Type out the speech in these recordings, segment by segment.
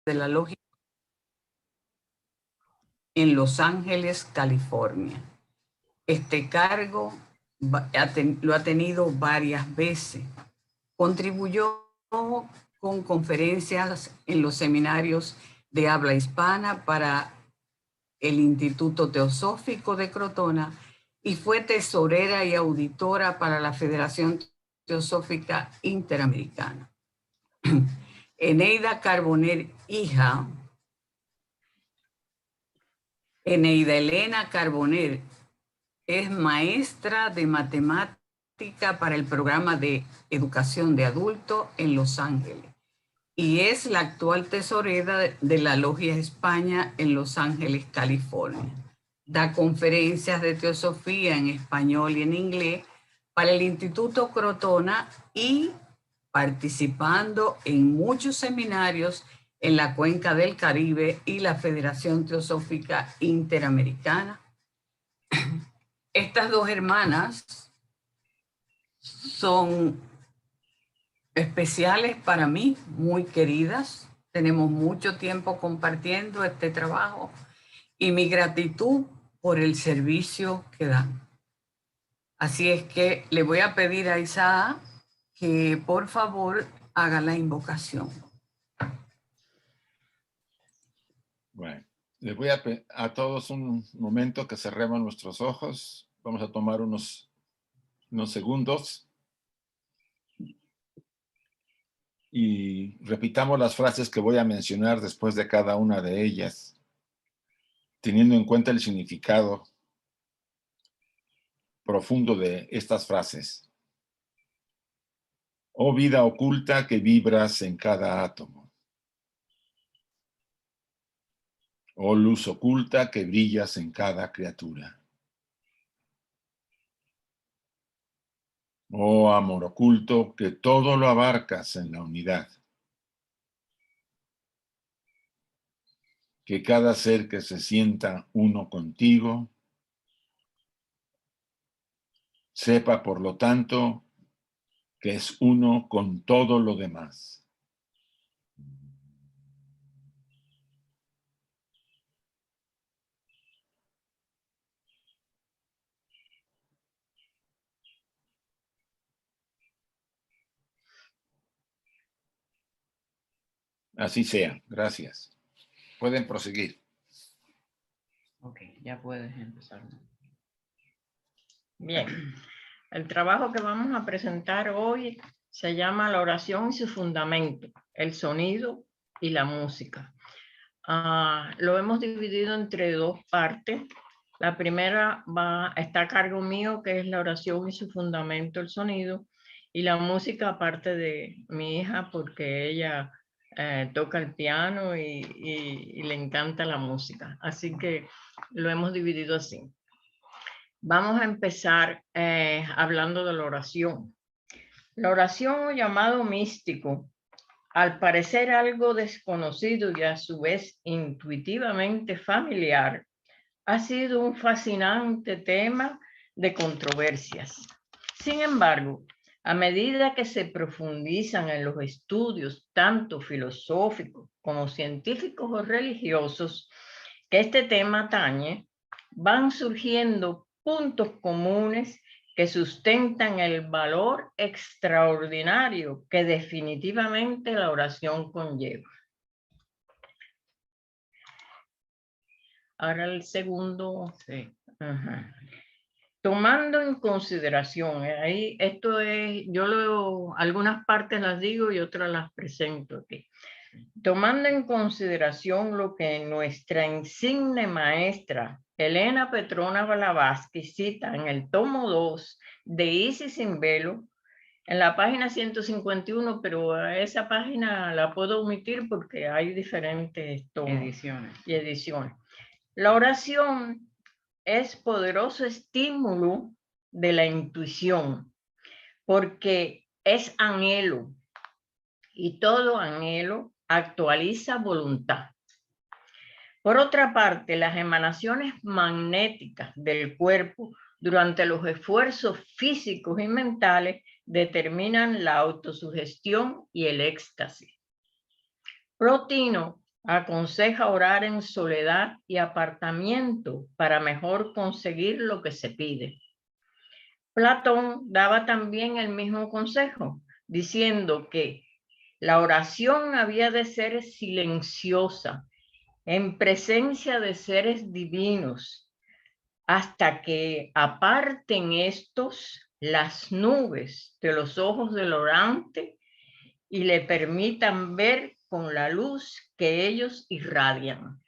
de la logia en Los Ángeles, California. Este cargo lo ha tenido varias veces. Contribuyó con conferencias en los seminarios de habla hispana para el Instituto Teosófico de Crotona y fue tesorera y auditora para la Federación Teosófica Interamericana. Eneida Carboner, hija, Eneida Elena Carboner, es maestra de matemática para el programa de educación de adultos en Los Ángeles y es la actual tesorera de la Logia España en Los Ángeles, California. Da conferencias de teosofía en español y en inglés para el Instituto Crotona y participando en muchos seminarios en la Cuenca del Caribe y la Federación Teosófica Interamericana. Estas dos hermanas son especiales para mí, muy queridas. Tenemos mucho tiempo compartiendo este trabajo y mi gratitud por el servicio que dan. Así es que le voy a pedir a Isaac que por favor haga la invocación. Bueno, les voy a todos un momento que cerremos nuestros ojos. Vamos a tomar unos segundos y repitamos las frases que voy a mencionar después de cada una de ellas, teniendo en cuenta el significado profundo de estas frases. Oh vida oculta que vibras en cada átomo. Oh luz oculta que brillas en cada criatura. Oh amor oculto que todo lo abarcas en la unidad. Que cada ser que se sienta uno contigo, sepa por lo tanto que es uno con todo lo demás. Así sea. Gracias. Pueden proseguir. Ok, ya puedes empezar. Bien, el trabajo que vamos a presentar hoy se llama La oración y su fundamento, el sonido y la música. Lo hemos dividido entre dos partes. La primera está a cargo mío, que es la oración y su fundamento, el sonido, y la música aparte de mi hija, porque ella toca el piano y le encanta la música. Así que lo hemos dividido así. Vamos a empezar hablando de la oración. La oración, o llamado místico, al parecer algo desconocido y a su vez intuitivamente familiar, ha sido un fascinante tema de controversias. Sin embargo, a medida que se profundizan en los estudios, tanto filosóficos como científicos o religiosos, que este tema atañe, van surgiendo puntos comunes que sustentan el valor extraordinario que definitivamente la oración conlleva. Ahora el segundo. Sí. Ajá. Tomando en consideración, ahí esto es, algunas partes las digo y otras las presento aquí. Tomando en consideración lo que nuestra insigne maestra Elena Petrona Blavatsky cita en el tomo 2 de Isis sin velo, en la página 151, pero esa página la puedo omitir porque hay diferentes ediciones. La oración es poderoso estímulo de la intuición porque es anhelo y todo anhelo actualiza voluntad. Por otra parte, las emanaciones magnéticas del cuerpo durante los esfuerzos físicos y mentales determinan la autosugestión y el éxtasis. Plotino, aconseja orar en soledad y apartamiento para mejor conseguir lo que se pide. Platón daba también el mismo consejo, diciendo que la oración había de ser silenciosa, en presencia de seres divinos, hasta que aparten estos las nubes de los ojos del orante y le permitan ver con la luz que ellos irradian.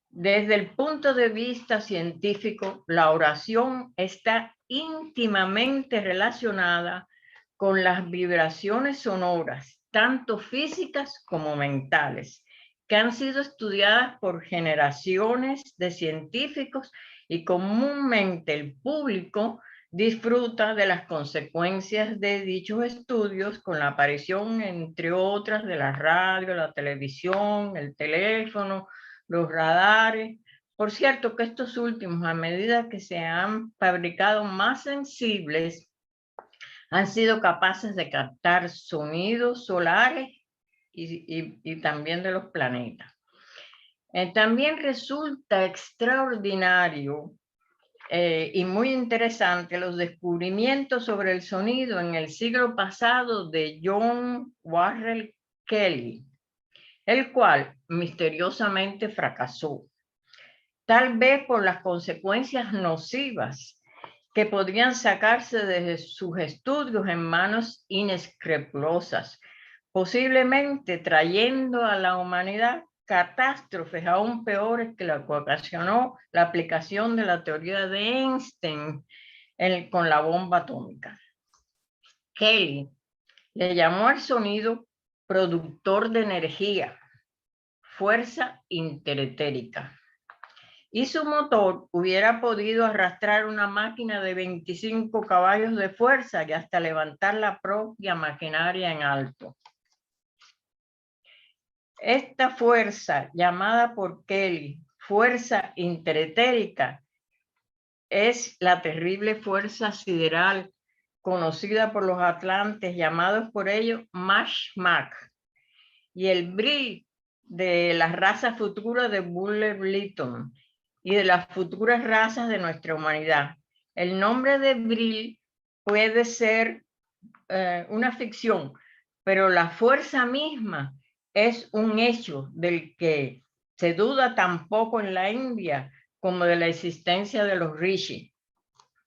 Desde el punto de vista científico, la oración está íntimamente relacionada con las vibraciones sonoras, tanto físicas como mentales, que han sido estudiadas por generaciones de científicos y comúnmente el público disfruta de las consecuencias de dichos estudios con la aparición, entre otras, de la radio, la televisión, el teléfono, los radares. Por cierto que estos últimos, a medida que se han fabricado más sensibles, han sido capaces de captar sonidos solares y también de los planetas. También resulta extraordinario y muy interesante los descubrimientos sobre el sonido en el siglo pasado de John Worrell Kelley, el cual misteriosamente fracasó, tal vez por las consecuencias nocivas que podrían sacarse de sus estudios en manos inescrupulosas, posiblemente trayendo a la humanidad catástrofes aún peores que la que ocasionó la aplicación de la teoría de Einstein con la bomba atómica. Kelley le llamó al sonido productor de energía, fuerza interetérica, y su motor hubiera podido arrastrar una máquina de 25 caballos de fuerza y hasta levantar la propia maquinaria en alto. Esta fuerza, llamada por Kelley fuerza interetérica, es la terrible fuerza sideral conocida por los atlantes, llamados por ellos Mashmak, y el Brill de las razas futuras de Buller-Lytton y de las futuras razas de nuestra humanidad. El nombre de Brill puede ser una ficción, pero la fuerza misma es un hecho del que se duda tampoco en la India como de la existencia de los rishis,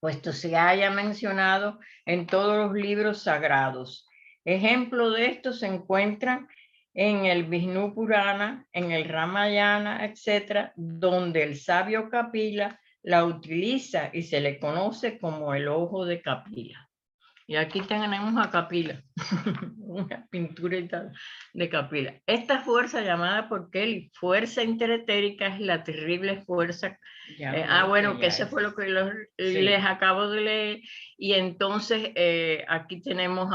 puesto se haya mencionado en todos los libros sagrados. Ejemplos de esto se encuentran en el Vishnu Purana, en el Ramayana, etc., donde el sabio Kapila la utiliza y se le conoce como el ojo de Kapila. Y aquí tenemos a Kapila, una pintura de Kapila. Esta fuerza llamada por Kelley fuerza interetérica es la terrible fuerza. Bueno, que ese fue lo que les acabo de leer. Y entonces aquí tenemos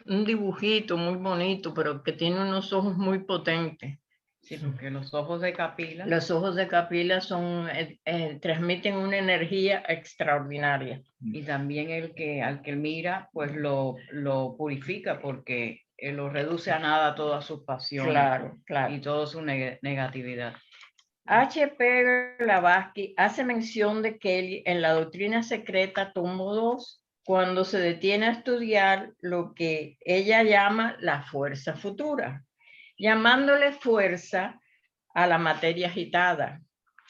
un dibujito muy bonito, pero que tiene unos ojos muy potentes. Sí, porque los ojos de Kapila. Los ojos de Kapila transmiten una energía extraordinaria. Y también al que mira, pues lo purifica porque lo reduce a nada todas sus pasiones. Claro, claro. Y toda su negatividad. H.P. Blavatsky hace mención de Kelley en la Doctrina Secreta, tomo 2, cuando se detiene a estudiar lo que ella llama la fuerza futura, llamándole fuerza a la materia agitada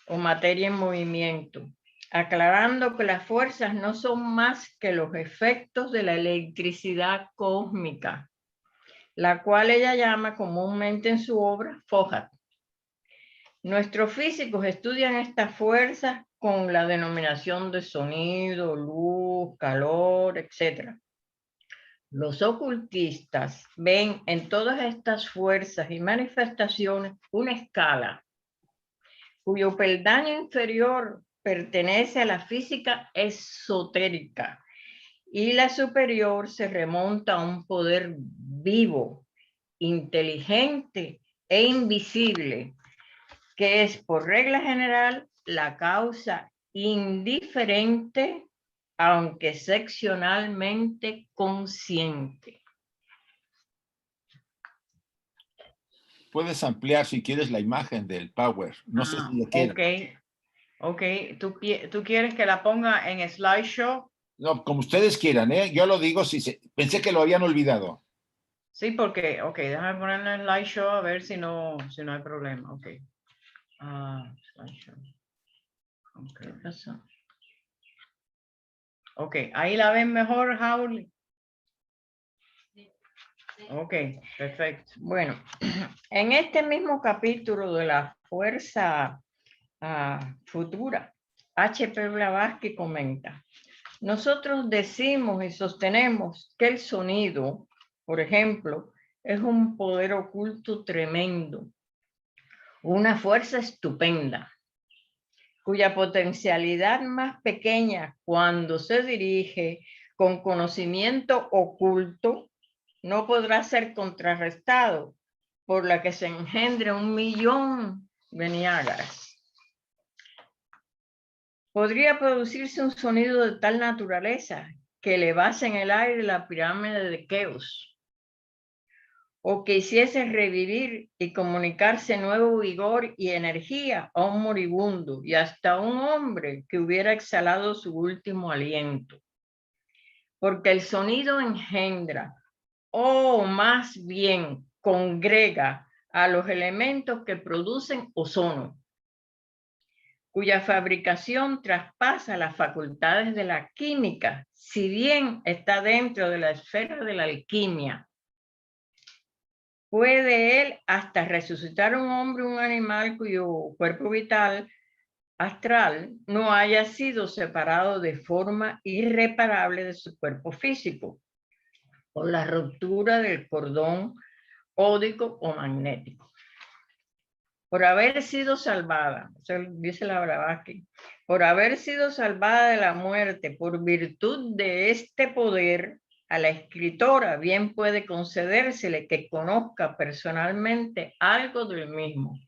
o materia en movimiento, aclarando que las fuerzas no son más que los efectos de la electricidad cósmica, la cual ella llama comúnmente en su obra Fohat. Nuestros físicos estudian estas fuerzas con la denominación de sonido, luz, calor, etc. Los ocultistas ven en todas estas fuerzas y manifestaciones una escala cuyo peldaño inferior pertenece a la física esotérica y la superior se remonta a un poder vivo, inteligente e invisible, que es por regla general la causa indiferente, aunque seccionalmente consciente. puedes ampliar si quieres la imagen del Power. No sé si lo quieres. Ok. ¿Tú quieres que la ponga en slideshow? No, como ustedes quieran, ¿eh? Yo lo digo pensé que lo habían olvidado. Sí, porque, déjame ponerla en slideshow a ver si no hay problema. Ok. Slideshow. ¿Qué pasó? Ok, ahí la ven mejor, Jauli. Ok, perfecto. Bueno, en este mismo capítulo de la fuerza futura, H.P. Blavatsky comenta: nosotros decimos y sostenemos que el sonido, por ejemplo, es un poder oculto tremendo, una fuerza estupenda, cuya potencialidad más pequeña, cuando se dirige con conocimiento oculto, no podrá ser contrarrestado, por la que se engendre 1.000.000 de Niágaras. Podría producirse un sonido de tal naturaleza que elevase en el aire la pirámide de Keops, o que hiciese revivir y comunicarse nuevo vigor y energía a un moribundo y hasta a un hombre que hubiera exhalado su último aliento. Porque el sonido engendra, o más bien congrega, a los elementos que producen ozono, cuya fabricación traspasa las facultades de la química, si bien está dentro de la esfera de la alquimia. Puede él hasta resucitar un hombre o un animal cuyo cuerpo vital astral no haya sido separado de forma irreparable de su cuerpo físico por la ruptura del cordón ódico o magnético. Por haber sido salvada, dice la Blavatsky, por haber sido salvada de la muerte por virtud de este poder, a la escritora bien puede concedérsele que conozca personalmente algo del mismo.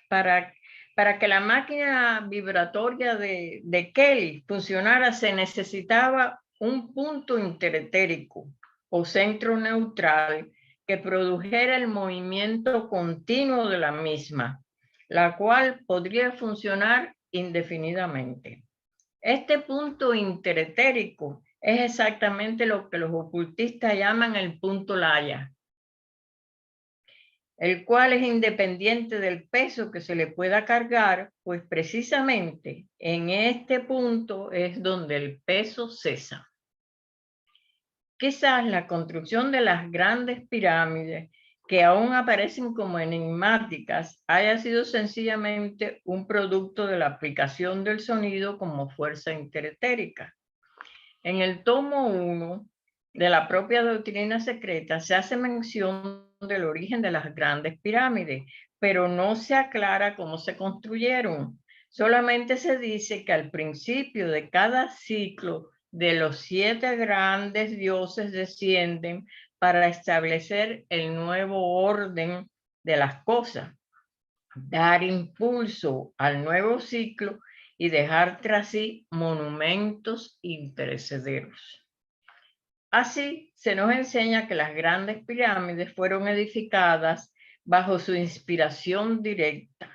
Para que la máquina vibratoria de Kelly funcionara, se necesitaba un punto interetérico o centro neutral que produjera el movimiento continuo de la misma, la cual podría funcionar indefinidamente. Este punto interetérico es exactamente lo que los ocultistas llaman el punto Laya, el cual es independiente del peso que se le pueda cargar, pues precisamente en este punto es donde el peso cesa. Quizás la construcción de las grandes pirámides, que aún aparecen como enigmáticas, haya sido sencillamente un producto de la aplicación del sonido como fuerza interetérica. En el tomo 1 de la propia doctrina secreta se hace mención del origen de las grandes pirámides, pero no se aclara cómo se construyeron. Solamente se dice que al principio de cada ciclo de los 7 grandes dioses descienden para establecer el nuevo orden de las cosas, dar impulso al nuevo ciclo y dejar tras sí monumentos imperecederos. Así se nos enseña que las grandes pirámides fueron edificadas bajo su inspiración directa,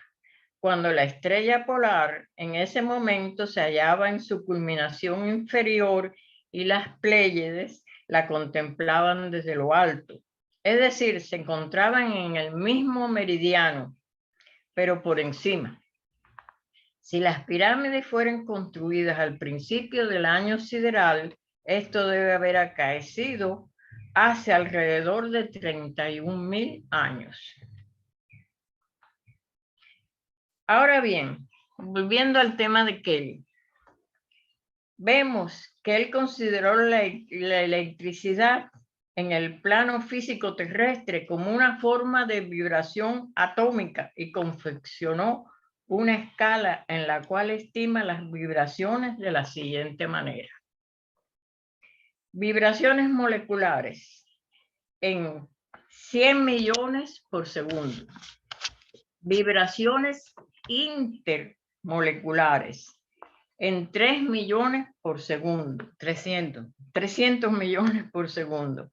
cuando la estrella polar en ese momento se hallaba en su culminación inferior y las Pléyades la contemplaban desde lo alto. Es decir, se encontraban en el mismo meridiano, pero por encima. Si las pirámides fueron construidas al principio del año sideral, esto debe haber acaecido hace alrededor de 31.000 años. Ahora bien, volviendo al tema de Kelly, vemos que él consideró la electricidad en el plano físico terrestre como una forma de vibración atómica y confeccionó una escala en la cual estima las vibraciones de la siguiente manera. Vibraciones moleculares en 100 millones por segundo. Vibraciones intermoleculares en 3 millones por segundo. 300. 300 millones por segundo.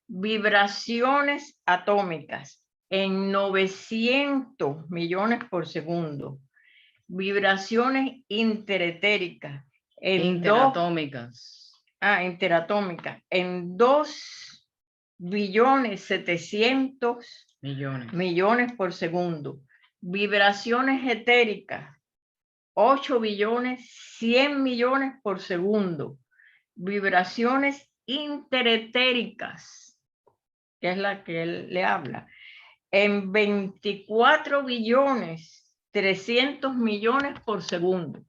Vibraciones atómicas en 900 millones por segundo. Vibraciones interatómicas en interatómicas en 2.700.000.000.000 millones por segundo. Vibraciones etéricas 8.100.000.000.000 por segundo. Vibraciones interetéricas, que es la que él le habla, en 24.300.000.000.000 por segundo.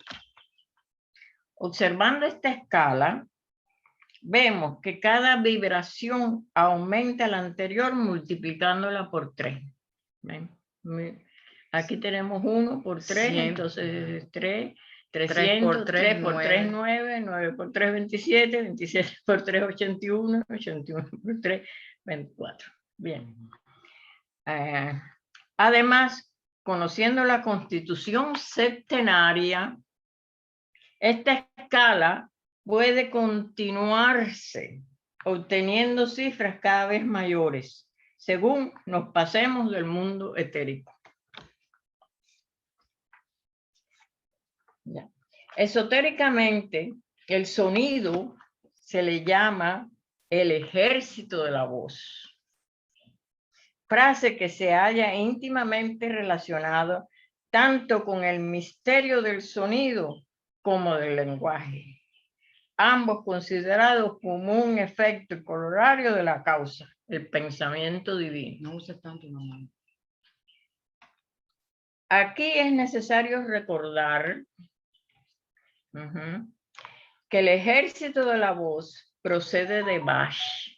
Observando esta escala, vemos que cada vibración aumenta a la anterior multiplicándola por 3. ¿Ven? Aquí tenemos 1 por 3, 100. Entonces 3, 300, 3 por 3, 9, 9 por 3, 27, 27 por 3, 81, 81 por 3, 24. Bien. Además, conociendo la constitución septenaria, esta escala puede continuarse obteniendo cifras cada vez mayores según nos pasemos del mundo etérico. Ya. Esotéricamente, el sonido se le llama el ejército de la voz, frase que se halla íntimamente relacionada tanto con el misterio del sonido como del lenguaje, ambos considerados como un efecto corolario de la causa, el pensamiento divino. No uses tanto, mamá. Aquí es necesario recordar que el ejército de la voz procede de Bash,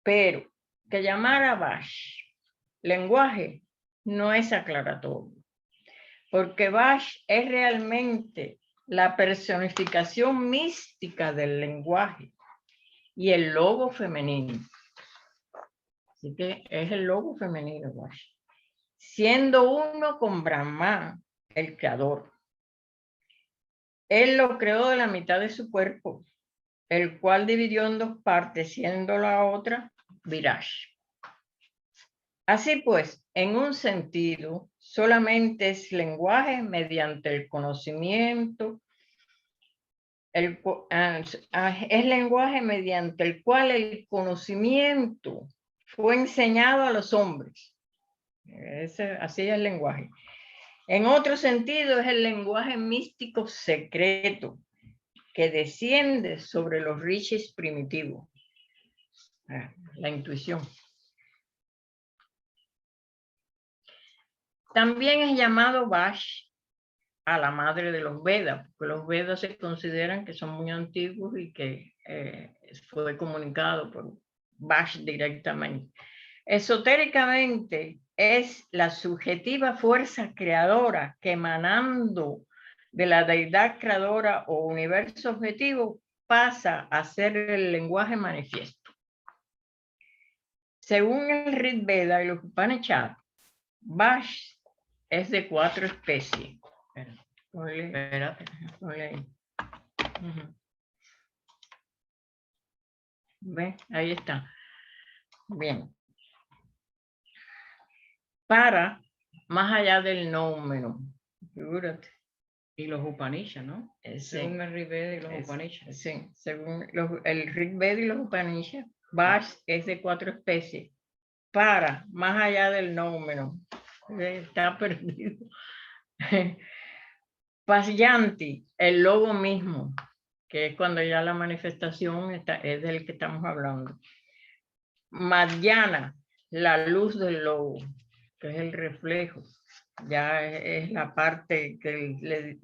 pero que llamar a Bash lenguaje no es aclaratorio, porque Bash es realmente la personificación mística del lenguaje y el logo femenino. Así que es el logo femenino, Bash, siendo uno con Brahma, el creador. Él lo creó de la mitad de su cuerpo, el cual dividió en dos partes, siendo la otra Viraj. Así pues, en un sentido, solamente es lenguaje mediante el conocimiento, es lenguaje mediante el cual el conocimiento fue enseñado a los hombres. Así es el lenguaje. En otro sentido, es el lenguaje místico secreto que desciende sobre los rishis primitivos. La intuición. También es llamado Bash a la madre de los Vedas, porque los Vedas se consideran que son muy antiguos y que fue comunicado por Bash directamente. Esotéricamente es la subjetiva fuerza creadora que emanando de la deidad creadora o universo objetivo pasa a ser el lenguaje manifiesto. Según el Rig Veda y los Upanishads, Bash es de 4 especies. Espérate. ¿Ves? Ahí está. Bien. Para más allá del número. Figúrate. Y los Upanishads, ¿no? Según el Rig Veda y los Upanishads. Sí, según el Rig Veda y los Upanishads, Bash es de 4 especies. Para más allá del número. Está perdido. Pasyanti, el logo mismo, que es cuando ya la manifestación es del que estamos hablando. Madhyana, la luz del logo, que es el reflejo, ya es la parte que le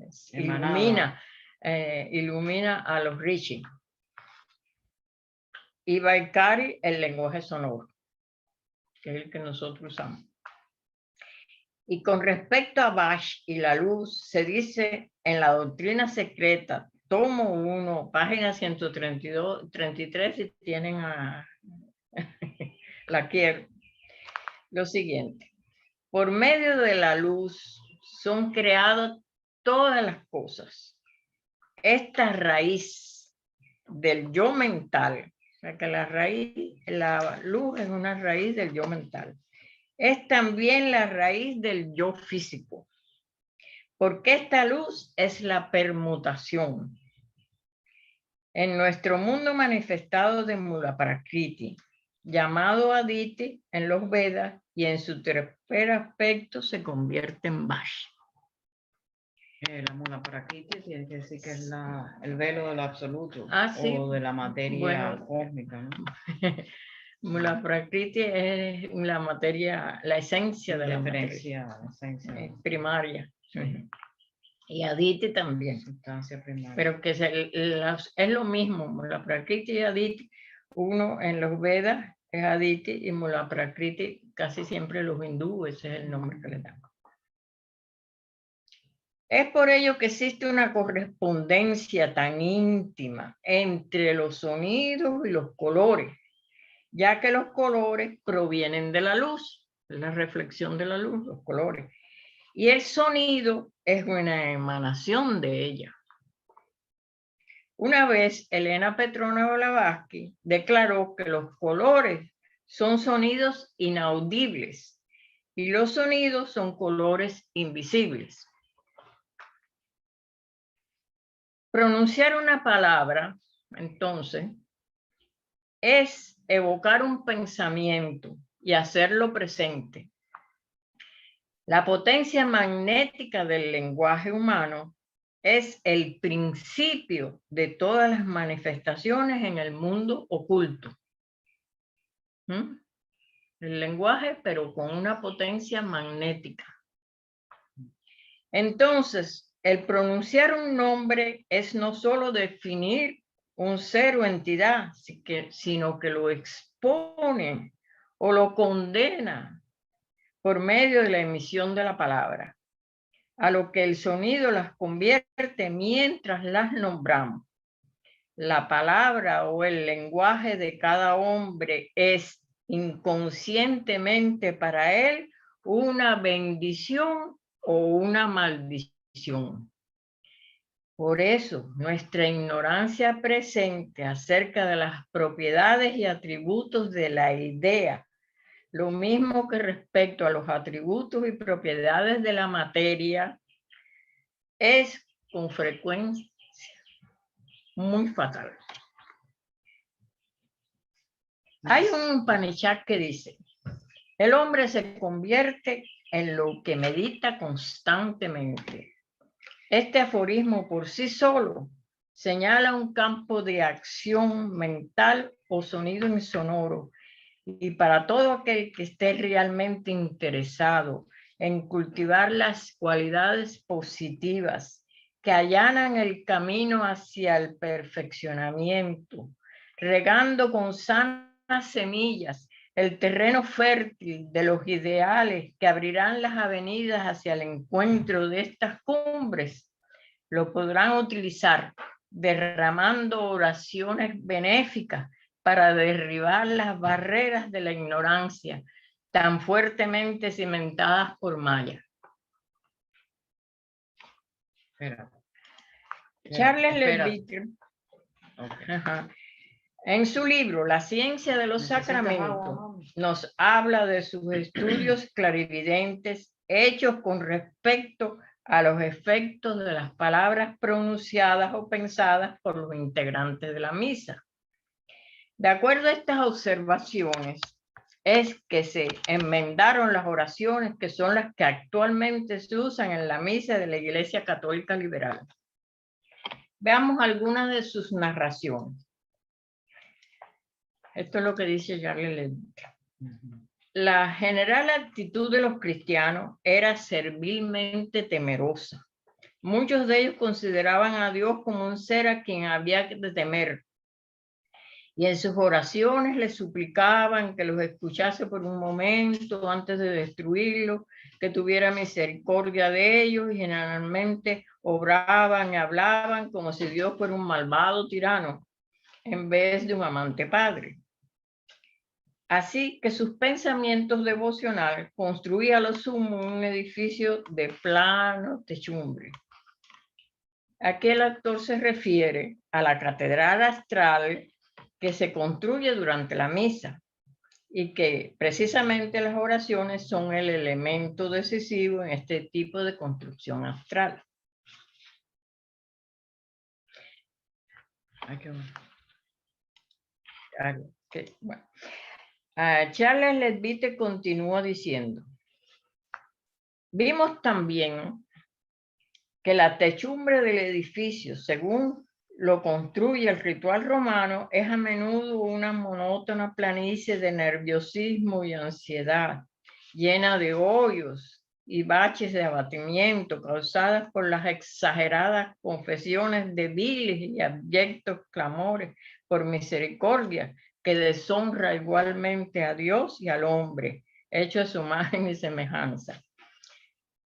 ilumina a los rishis. Y Vaikari, el lenguaje sonoro, que es el que nosotros usamos. Y con respecto a Bash y la luz, se dice en la doctrina secreta, tomo 1, página 132, 33, si tienen la quiero. Lo siguiente, por medio de la luz son creadas todas las cosas. Esta raíz del yo mental. O sea que la luz es una raíz del yo mental. Es también la raíz del yo físico. Porque esta luz es la permutación. En nuestro mundo manifestado de Mula Prakriti, llamado Aditi en los Vedas, y en su tercer aspecto se convierte en Vash. La Mula Prakriti tiene que decir que es el velo del absoluto, sí. o de la materia cósmica, ¿no? Mula Prakriti es la materia, la esencia de la materia. La esencia. Primaria. Sí. Y Aditi también. Sustancia primaria. Pero que es lo mismo, Mula Prakriti y Aditi. Uno en los Vedas es Aditi y Mula Prakriti casi siempre los hindúes, ese es el nombre que le dan. Es por ello que existe una correspondencia tan íntima entre los sonidos y los colores, ya que los colores provienen de la luz, la reflexión de la luz, los colores, y el sonido es una emanación de ella. Una vez Elena Petrona Blavatsky declaró que los colores son sonidos inaudibles y los sonidos son colores invisibles. Pronunciar una palabra, entonces, es evocar un pensamiento y hacerlo presente. La potencia magnética del lenguaje humano es el principio de todas las manifestaciones en el mundo oculto. El lenguaje, pero con una potencia magnética. Entonces, el pronunciar un nombre es no solo definir un ser o entidad, sino que lo expone o lo condena por medio de la emisión de la palabra, a lo que el sonido las convierte mientras las nombramos. La palabra o el lenguaje de cada hombre es inconscientemente para él una bendición o una maldición. Por eso, nuestra ignorancia presente acerca de las propiedades y atributos de la idea, lo mismo que respecto a los atributos y propiedades de la materia, es con frecuencia muy fatal. Hay un Upanishad que dice: el hombre se convierte en lo que medita constantemente. Este aforismo por sí solo señala un campo de acción mental o sonido insonoro, y para todo aquel que esté realmente interesado en cultivar las cualidades positivas que allanan el camino hacia el perfeccionamiento, regando con sanas semillas el terreno fértil de los ideales que abrirán las avenidas hacia el encuentro de estas cumbres, lo podrán utilizar derramando oraciones benéficas para derribar las barreras de la ignorancia tan fuertemente cimentadas por Maya. Charles Levitre, en su libro La ciencia de los sacramentos, nos habla de sus estudios clarividentes hechos con respecto a los efectos de las palabras pronunciadas o pensadas por los integrantes de la misa. De acuerdo a estas observaciones, es que se enmendaron las oraciones que son las que actualmente se usan en la misa de la Iglesia Católica Liberal. Veamos algunas de sus narraciones. Esto es lo que dice Charles Levitre. La general actitud de los cristianos era servilmente temerosa. Muchos de ellos consideraban a Dios como un ser a quien había de temer. Y en sus oraciones les suplicaban que los escuchase por un momento antes de destruirlos, que tuviera misericordia de ellos, y generalmente obraban y hablaban como si Dios fuera un malvado tirano en vez de un amante padre. Así que sus pensamientos devocionales construían a lo sumo un edificio de plano techumbre. Aquí el autor se refiere a la catedral astral que se construye durante la misa y que precisamente las oraciones son el elemento decisivo en este tipo de construcción astral. Bueno. Charles Leadbeater continúa diciendo: vimos también que la techumbre del edificio, según lo construye el ritual romano, es a menudo una monótona planicie de nerviosismo y ansiedad, llena de hoyos y baches de abatimiento causadas por las exageradas confesiones de viles y abyectos clamores por misericordia, que deshonra igualmente a Dios y al hombre, hecho a su imagen y semejanza.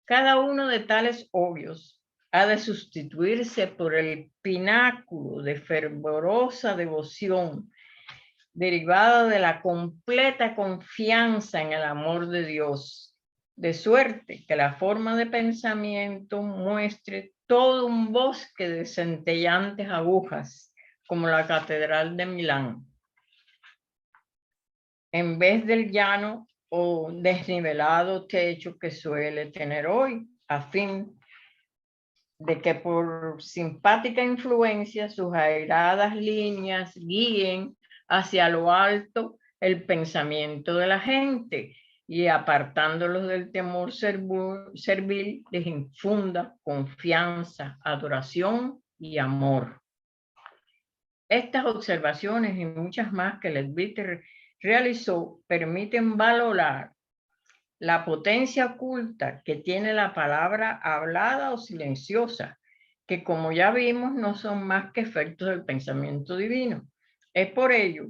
Cada uno de tales hoyos ha de sustituirse por el pináculo de fervorosa devoción derivada de la completa confianza en el amor de Dios, de suerte que la forma de pensamiento muestre todo un bosque de centellantes agujas, como la Catedral de Milán, en vez del llano o desnivelado techo que suele tener hoy, a fin de que por simpática influencia sus airadas líneas guíen hacia lo alto el pensamiento de la gente y, apartándolos del temor servil, les infunda confianza, adoración y amor. Estas observaciones y muchas más que Leadbeater realizó permiten valorar la potencia oculta que tiene la palabra hablada o silenciosa, que como ya vimos no son más que efectos del pensamiento divino. Es por ello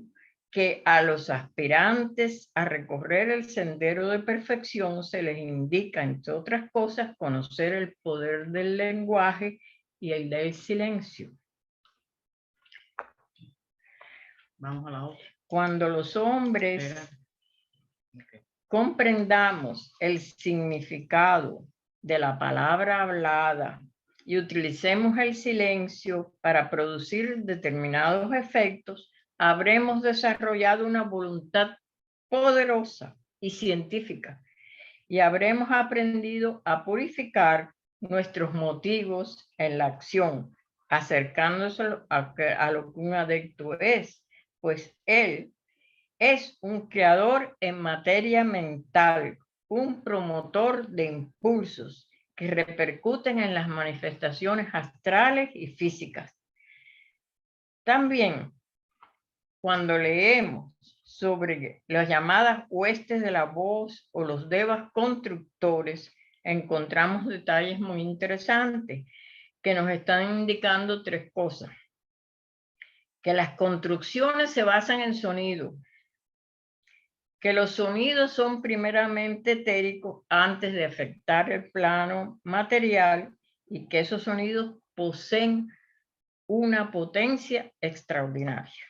que a los aspirantes a recorrer el sendero de perfección se les indica, entre otras cosas, conocer el poder del lenguaje y el del silencio. Vamos a la otra. Cuando los hombres comprendamos el significado de la palabra hablada y utilicemos el silencio para producir determinados efectos, habremos desarrollado una voluntad poderosa y científica y habremos aprendido a purificar nuestros motivos en la acción, acercándose a lo que un adepto es, pues él es un creador en materia mental, un promotor de impulsos que repercuten en las manifestaciones astrales y físicas. También, cuando leemos sobre las llamadas huestes de la voz o los devas constructores, encontramos detalles muy interesantes que nos están indicando tres cosas: que las construcciones se basan en sonido, que los sonidos son primeramente etéricos antes de afectar el plano material y que esos sonidos poseen una potencia extraordinaria.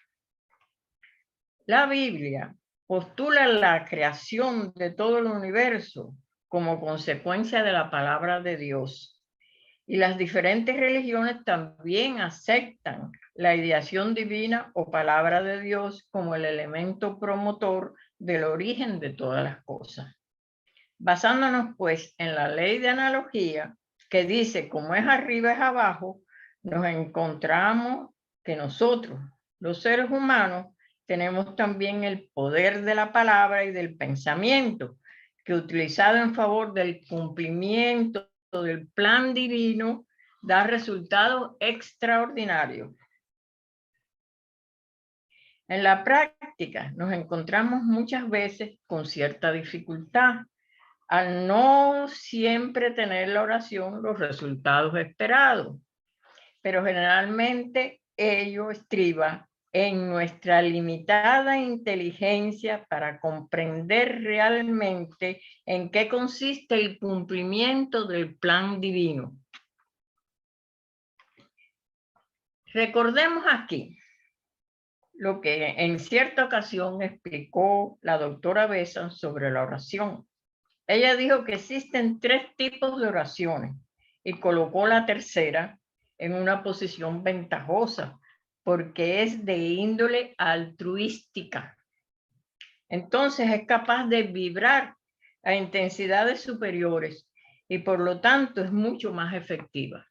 La Biblia postula la creación de todo el universo como consecuencia de la palabra de Dios, y las diferentes religiones también aceptan la ideación divina o palabra de Dios como el elemento promotor del origen de todas las cosas. Basándonos pues en la ley de analogía que dice como es arriba es abajo, nos encontramos que nosotros, los seres humanos, tenemos también el poder de la palabra y del pensamiento, que utilizado en favor del cumplimiento del plan divino da resultados extraordinarios. En la práctica nos encontramos muchas veces con cierta dificultad al no siempre tener la oración los resultados esperados, pero generalmente ello estriba en nuestra limitada inteligencia para comprender realmente en qué consiste el cumplimiento del plan divino. Recordemos aquí lo que en cierta ocasión explicó la doctora Besant sobre la oración. Ella dijo que existen tres tipos de oraciones y colocó la tercera en una posición ventajosa, porque es de índole altruística. Entonces es capaz de vibrar a intensidades superiores y por lo tanto es mucho más efectiva,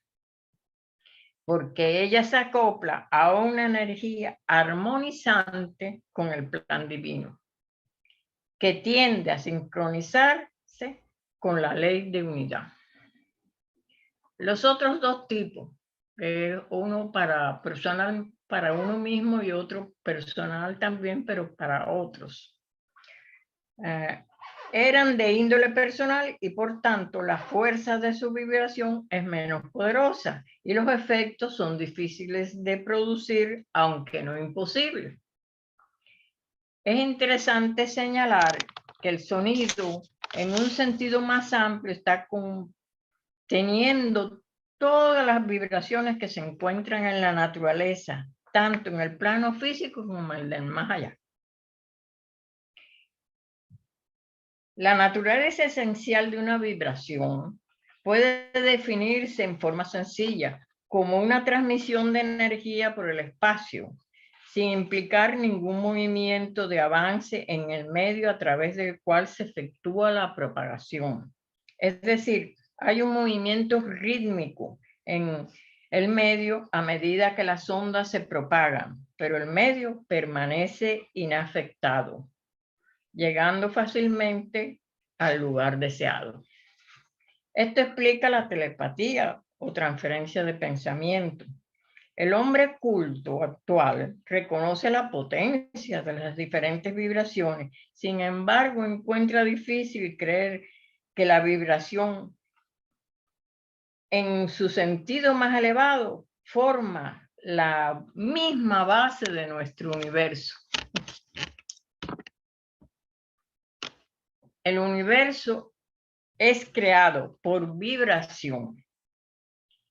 porque ella se acopla a una energía armonizante con el plan divino, que tiende a sincronizarse con la ley de unidad. Los otros dos tipos, uno personal para uno mismo y otro personal también, pero para otros, eran de índole personal y por tanto la fuerza de su vibración es menos poderosa y los efectos son difíciles de producir, aunque no imposibles. Es interesante señalar que el sonido, en un sentido más amplio, está teniendo todas las vibraciones que se encuentran en la naturaleza, tanto en el plano físico como en el del más allá. La naturaleza esencial de una vibración puede definirse en forma sencilla como una transmisión de energía por el espacio, sin implicar ningún movimiento de avance en el medio a través del cual se efectúa la propagación. Es decir, hay un movimiento rítmico en el medio a medida que las ondas se propagan, pero el medio permanece inafectado, llegando fácilmente al lugar deseado. Esto explica la telepatía o transferencia de pensamiento. El hombre culto actual reconoce la potencia de las diferentes vibraciones, sin embargo encuentra difícil creer que la vibración en su sentido más elevado forma la misma base de nuestro universo. El universo es creado por vibración,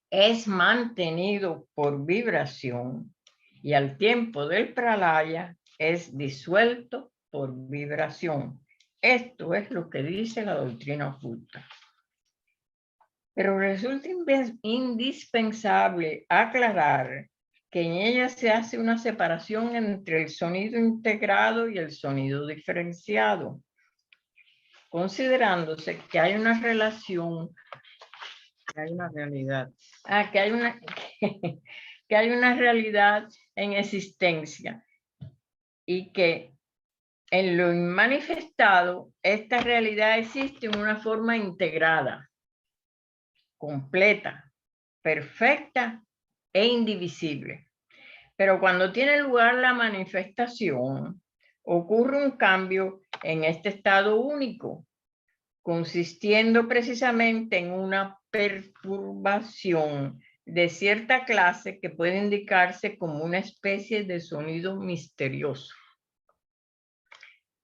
es mantenido por vibración y al tiempo del pralaya es disuelto por vibración. Esto es lo que dice la doctrina oculta. Pero resulta indispensable aclarar que en ella se hace una separación entre el sonido integrado y el sonido diferenciado, considerándose que hay una relación, que hay una realidad, que hay una realidad en existencia y que en lo inmanifestado esta realidad existe en una forma integrada, completa, perfecta e indivisible. Pero cuando tiene lugar la manifestación, ocurre un cambio en este estado único, consistiendo precisamente en una perturbación de cierta clase que puede indicarse como una especie de sonido misterioso.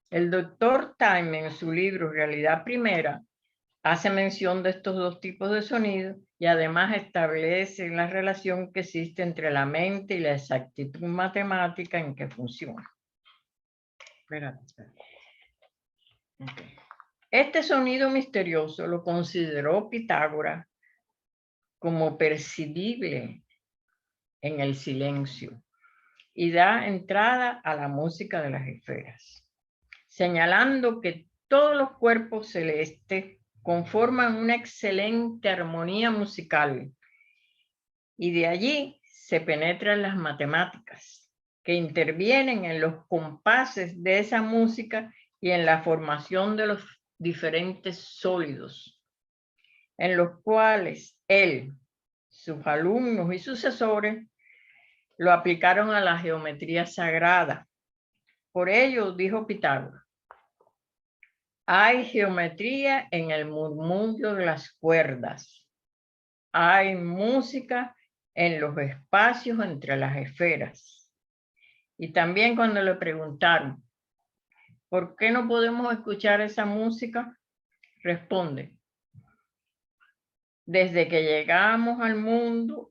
El doctor Time, en su libro Realidad Primera, hace mención de estos dos tipos de sonidos y además establece la relación que existe entre la mente y la exactitud matemática en que funciona. Espérate. Okay. Este sonido misterioso lo consideró Pitágoras como percibible en el silencio y da entrada a la música de las esferas, señalando que todos los cuerpos celestes conforman una excelente armonía musical y de allí se penetran las matemáticas que intervienen en los compases de esa música y en la formación de los diferentes sólidos, en los cuales él, sus alumnos y sucesores lo aplicaron a la geometría sagrada. Por ello, dijo Pitágoras, hay geometría en el murmullo de las cuerdas. Hay música en los espacios entre las esferas. Y también cuando le preguntaron, ¿por qué no podemos escuchar esa música? Responde, desde que llegamos al mundo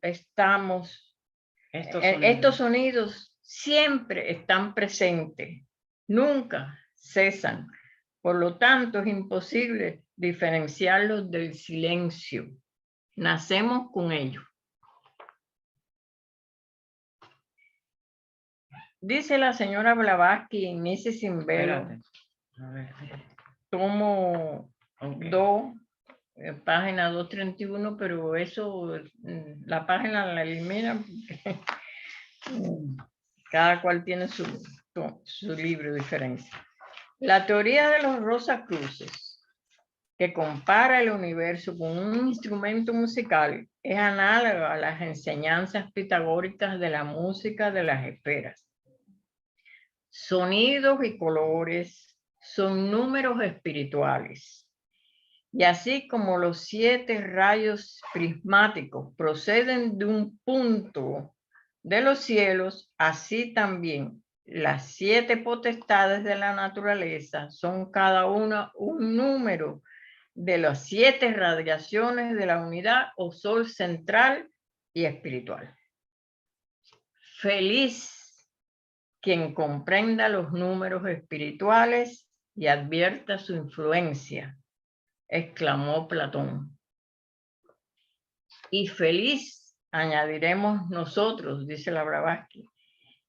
estos sonidos siempre están presentes, nunca cesan. Por lo tanto, es imposible diferenciarlos del silencio. Nacemos con ellos. Dice la señora Blavatsky en ese sin velo, Espérate. A ver. tomo Ok. 2, página 231, pero eso, la página la eliminan porque cada cual tiene su libro diferente. La teoría de los Rosacruces, que compara el universo con un instrumento musical, es análoga a las enseñanzas pitagóricas de la música de las esferas. Sonidos y colores son números espirituales. Y así como los 7 rayos prismáticos proceden de un punto de los cielos, así también las 7 potestades de la naturaleza son cada una un número de las 7 radiaciones de la unidad o sol central y espiritual. Feliz quien comprenda los números espirituales y advierta su influencia, exclamó Platón. Y feliz, añadiremos nosotros, dice la Blavatsky,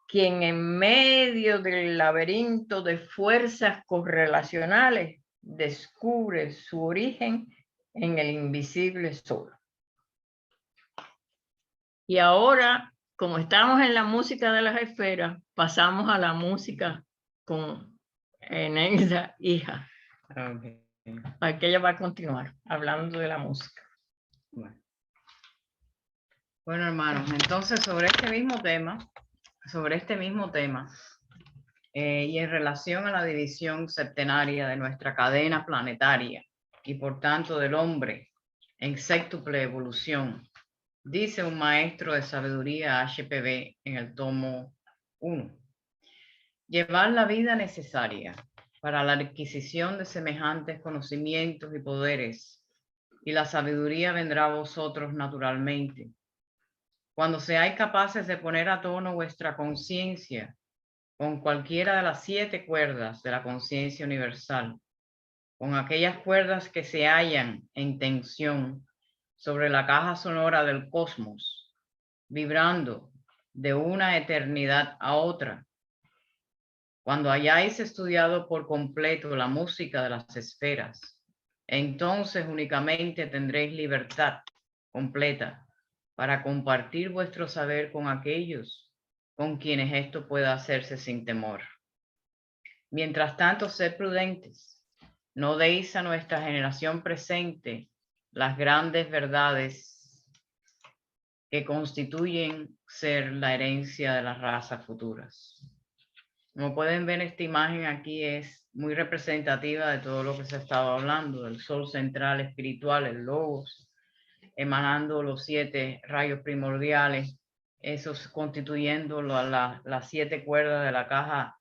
quien en medio del laberinto de fuerzas correlacionales descubre su origen en el invisible sol. Y ahora, como estamos en la música de las esferas, pasamos a la música con Eneida, hija. Okay. Aquí ella va a continuar hablando de la música. Bueno, hermanos, entonces sobre este mismo tema, y en relación a la división septenaria de nuestra cadena planetaria y por tanto del hombre en séptuple evolución, dice un maestro de sabiduría HPV en el tomo 1. Llevar la vida necesaria para la adquisición de semejantes conocimientos y poderes, y la sabiduría vendrá a vosotros naturalmente. Cuando seáis capaces de poner a tono vuestra conciencia con cualquiera de las 7 cuerdas de la conciencia universal, con aquellas cuerdas que se hallan en tensión sobre la caja sonora del cosmos, vibrando de una eternidad a otra. Cuando hayáis estudiado por completo la música de las esferas, entonces únicamente tendréis libertad completa para compartir vuestro saber con aquellos con quienes esto pueda hacerse sin temor. Mientras tanto, sed prudentes. No deis a nuestra generación presente las grandes verdades que constituyen ser la herencia de las razas futuras. Como pueden ver, esta imagen aquí es muy representativa de todo lo que se ha estado hablando, del sol central espiritual, el logos, emanando los 7 rayos primordiales, esos constituyendo las 7 cuerdas de la caja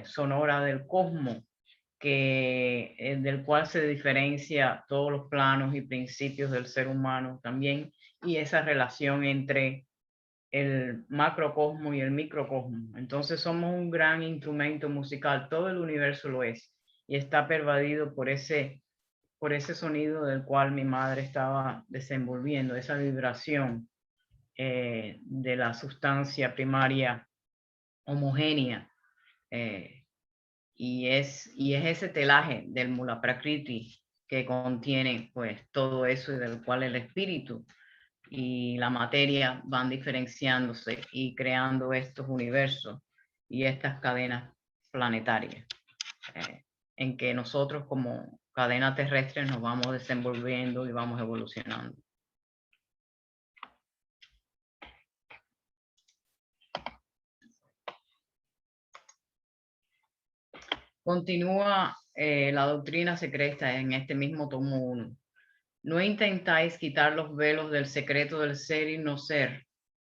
sonora del cosmos, del cual se diferencia todos los planos y principios del ser humano también, y esa relación entre el macrocosmo y el microcosmo. Entonces somos un gran instrumento musical, todo el universo lo es, y está pervadido por ese sonido del cual mi madre estaba desenvolviendo, esa vibración de la sustancia primaria homogénea, y es ese telaje del Mula Prakriti que contiene pues todo eso, y del cual el espíritu y la materia van diferenciándose y creando estos universos y estas cadenas planetarias, en que nosotros como cadena terrestre nos vamos desenvolviendo y vamos evolucionando. Continúa la doctrina secreta en este mismo tomo 1. No intentáis quitar los velos del secreto del ser y no ser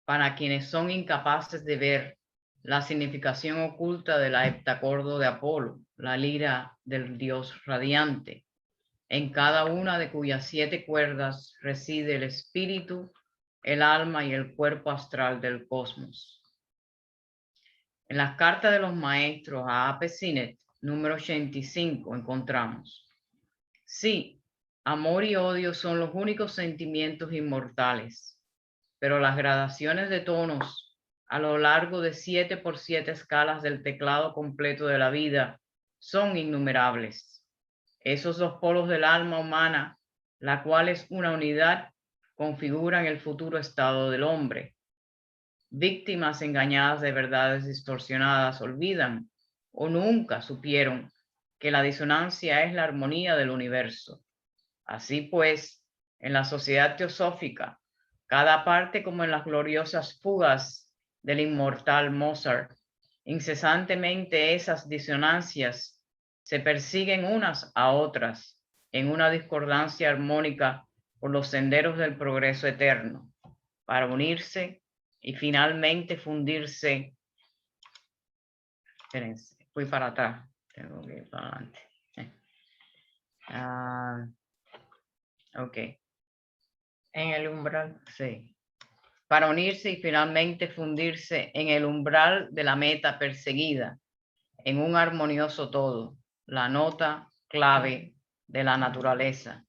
para quienes son incapaces de ver la significación oculta del heptacordo de Apolo, la lira del dios radiante, en cada una de cuyas 7 cuerdas reside el espíritu, el alma y el cuerpo astral del cosmos. En las cartas de los maestros a Ape Sinet, número 85, encontramos: sí, amor y odio son los únicos sentimientos inmortales, pero las gradaciones de tonos a lo largo de 7x7 escalas del teclado completo de la vida son innumerables. Esos dos polos del alma humana, la cual es una unidad, configuran el futuro estado del hombre. Víctimas engañadas de verdades distorsionadas olvidan o nunca supieron que la disonancia es la armonía del universo. Así pues, en la sociedad teosófica, cada parte, como en las gloriosas fugas del inmortal Mozart, incesantemente esas disonancias se persiguen unas a otras en una discordancia armónica por los senderos del progreso eterno, para unirse y finalmente fundirse. Espérense, fui para atrás, tengo que ir para adelante. Ok. En el umbral. Sí. Para unirse y finalmente fundirse en el umbral de la meta perseguida, en un armonioso todo, la nota clave de la naturaleza.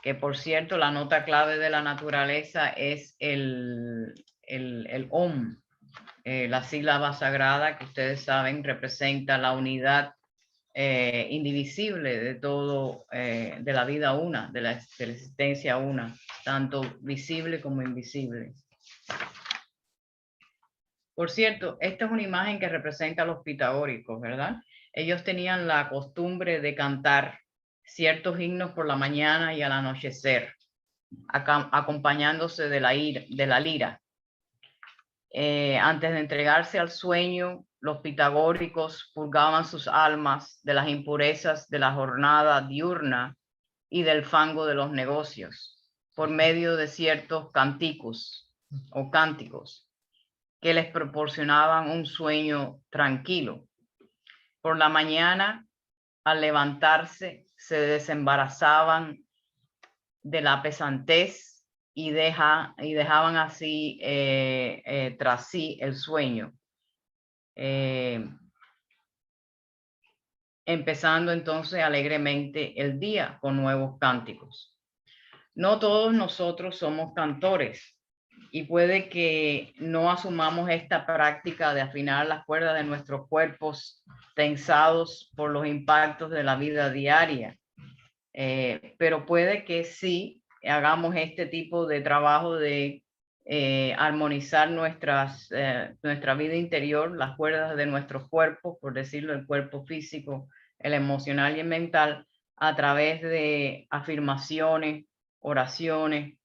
Que por cierto, la nota clave de la naturaleza es el Om, la sílaba sagrada que ustedes saben representa la unidad indivisible de todo, de la vida una, de la existencia una, tanto visible como invisible. Por cierto, esta es una imagen que representa a los pitagóricos, ¿verdad? Ellos tenían la costumbre de cantar ciertos himnos por la mañana y al anochecer, acompañándose de la lira. Antes de entregarse al sueño, los pitagóricos purgaban sus almas de las impurezas de la jornada diurna y del fango de los negocios, por medio de ciertos cánticos que les proporcionaban un sueño tranquilo. Por la mañana, al levantarse, se desembarazaban de la pesantez y dejaban así tras sí el sueño, empezando entonces alegremente el día con nuevos cánticos. No todos nosotros somos cantores y puede que no asumamos esta práctica de afinar las cuerdas de nuestros cuerpos tensados por los impactos de la vida diaria, pero puede que sí hagamos este tipo de trabajo de armonizar nuestra vida interior, las cuerdas de nuestros cuerpos, por decirlo, el cuerpo físico, el emocional y el mental, a través de afirmaciones, oraciones,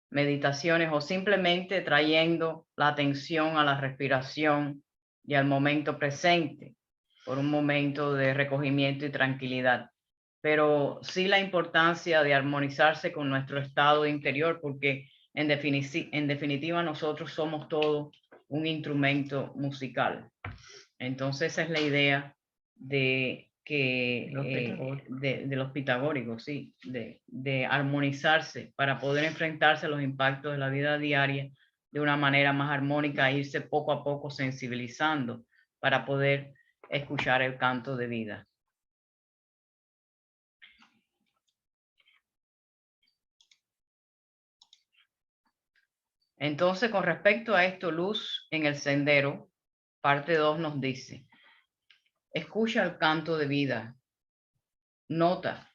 meditaciones o simplemente trayendo la atención a la respiración y al momento presente por un momento de recogimiento y tranquilidad. Pero sí la importancia de armonizarse con nuestro estado interior, porque en definitiva nosotros somos todo un instrumento musical. Entonces esa es la idea de los pitagóricos, sí, de armonizarse para poder enfrentarse a los impactos de la vida diaria de una manera más armónica, irse poco a poco sensibilizando para poder escuchar el canto de vida. Entonces, con respecto a esto, Luz en el Sendero, parte 2 nos dice: escucha el canto de vida, nota,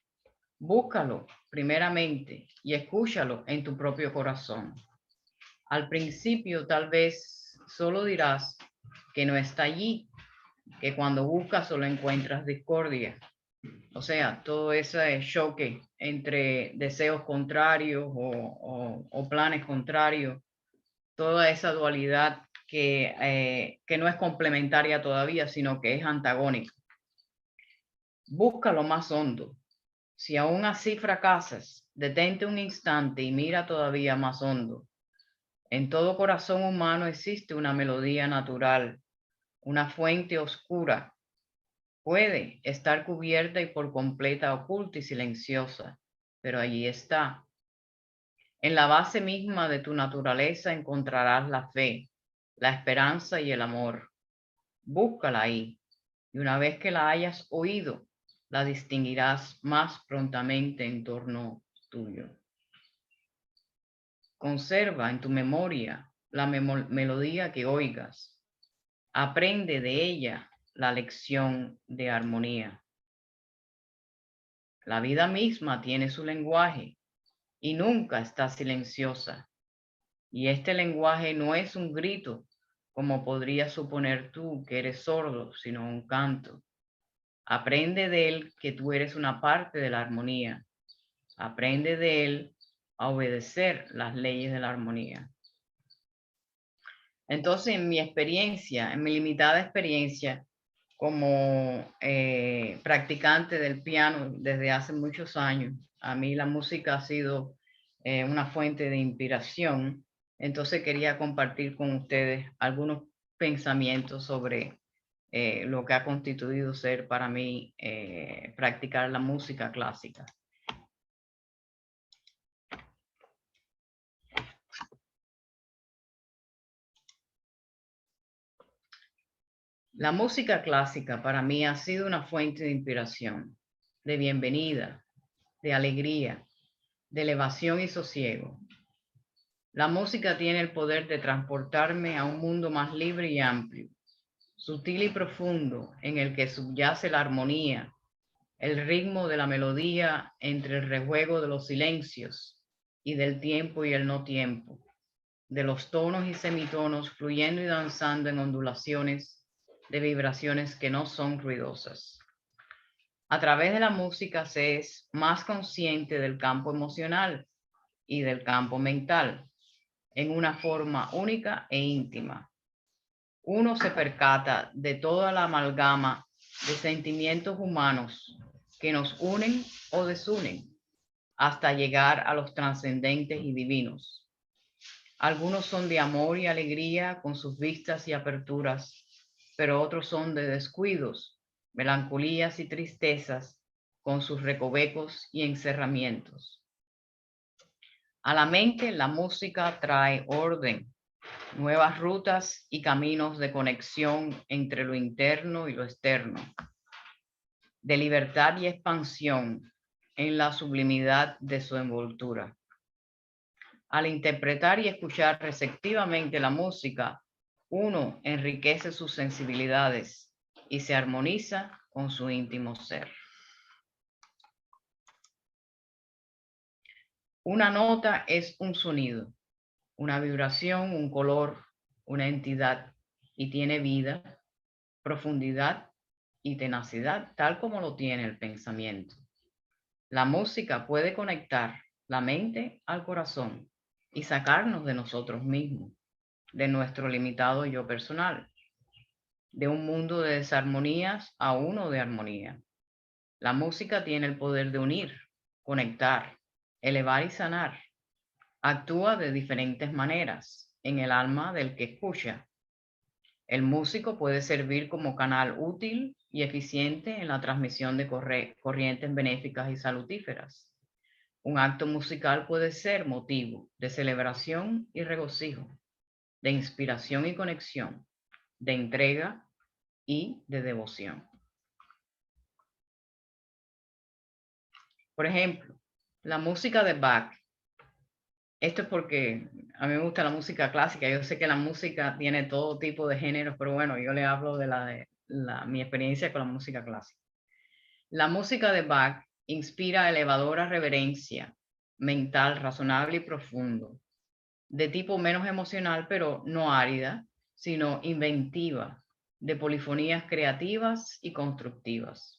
búscalo primeramente y escúchalo en tu propio corazón. Al principio tal vez solo dirás que no está allí, que cuando buscas solo encuentras discordia. O sea, todo ese choque entre deseos contrarios o planes contrarios, toda esa dualidad que no es complementaria todavía, sino que es antagónica. Busca lo más hondo. Si aún así fracasas, detente un instante y mira todavía más hondo. En todo corazón humano existe una melodía natural, una fuente oscura. Puede estar cubierta y por completa oculta y silenciosa, pero allí está. En la base misma de tu naturaleza encontrarás la fe, la esperanza y el amor. Búscala ahí, y una vez que la hayas oído, la distinguirás más prontamente en torno tuyo. Conserva en tu memoria la melodía que oigas. Aprende de ella la lección de armonía. La vida misma tiene su lenguaje y nunca está silenciosa. Y este lenguaje no es un grito, como podrías suponer tú que eres sordo, sino un canto. Aprende de él que tú eres una parte de la armonía. Aprende de él a obedecer las leyes de la armonía. Entonces, en mi experiencia, en mi limitada experiencia como practicante del piano desde hace muchos años, a mí la música ha sido una fuente de inspiración. Entonces quería compartir con ustedes algunos pensamientos sobre lo que ha constituido ser para mí practicar la música clásica. La música clásica para mí ha sido una fuente de inspiración, de bienvenida, de alegría, de elevación y sosiego. La música tiene el poder de transportarme a un mundo más libre y amplio, sutil y profundo, en el que subyace la armonía, el ritmo de la melodía entre el rejuego de los silencios y del tiempo y el no tiempo, de los tonos y semitonos fluyendo y danzando en ondulaciones de vibraciones que no son ruidosas. A través de la música se es más consciente del campo emocional y del campo mental en una forma única e íntima. Uno se percata de toda la amalgama de sentimientos humanos que nos unen o desunen hasta llegar a los trascendentes y divinos. Algunos son de amor y alegría con sus vistas y aperturas, pero otros son de descuidos, melancolías y tristezas con sus recovecos y encerramientos. A la mente la música trae orden, nuevas rutas y caminos de conexión entre lo interno y lo externo, de libertad y expansión en la sublimidad de su envoltura. Al interpretar y escuchar receptivamente la música, uno enriquece sus sensibilidades y se armoniza con su íntimo ser. Una nota es un sonido, una vibración, un color, una entidad, y tiene vida, profundidad y tenacidad, tal como lo tiene el pensamiento. La música puede conectar la mente al corazón y sacarnos de nosotros mismos, de nuestro limitado yo personal, de un mundo de desarmonías a uno de armonía. La música tiene el poder de unir, conectar, elevar y sanar. Actúa de diferentes maneras en el alma del que escucha. El músico puede servir como canal útil y eficiente en la transmisión de corrientes benéficas y salutíferas. Un acto musical puede ser motivo de celebración y regocijo, de inspiración y conexión, de entrega y de devoción. Por ejemplo, la música de Bach. Esto es porque a mí me gusta la música clásica. Yo sé que la música tiene todo tipo de géneros, pero bueno, yo le hablo de mi experiencia con la música clásica. La música de Bach inspira elevadora reverencia mental, razonable y profundo, de tipo menos emocional, pero no árida, sino inventiva, de polifonías creativas y constructivas.